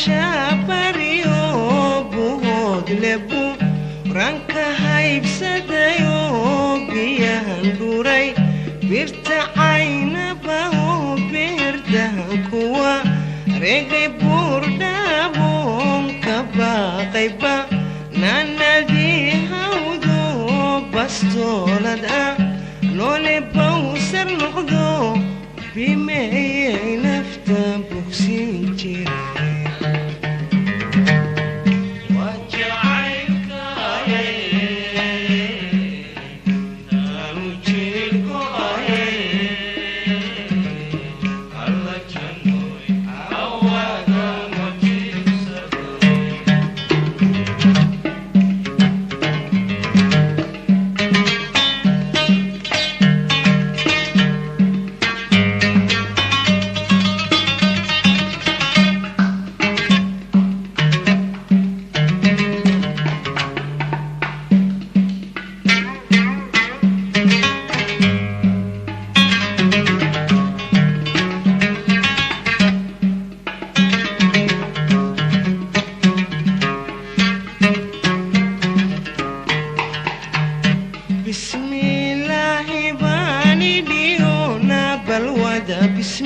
shaabariyo buhood lebu ranka haybsadayo biyahan dhuray birta caynaba oo beerdahan kuwa regay buurdhaboon ka baaqayba nanadii hawdo bastoolad ah loole bawsar noqdo bimeeyay nafta bogsin jiray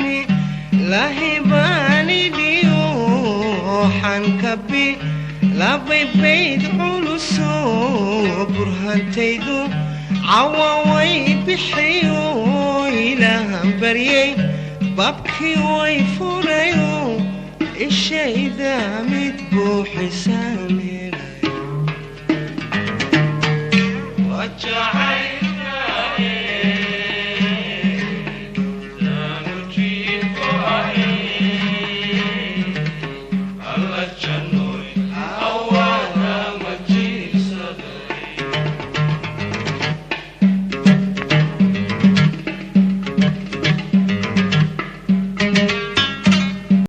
Bismillahi bani diyo hankabi labay bayd culuso burhantaydu cawaway bixiyo ilaahan baryay babkii way furayo ishayda mid buuxisan helay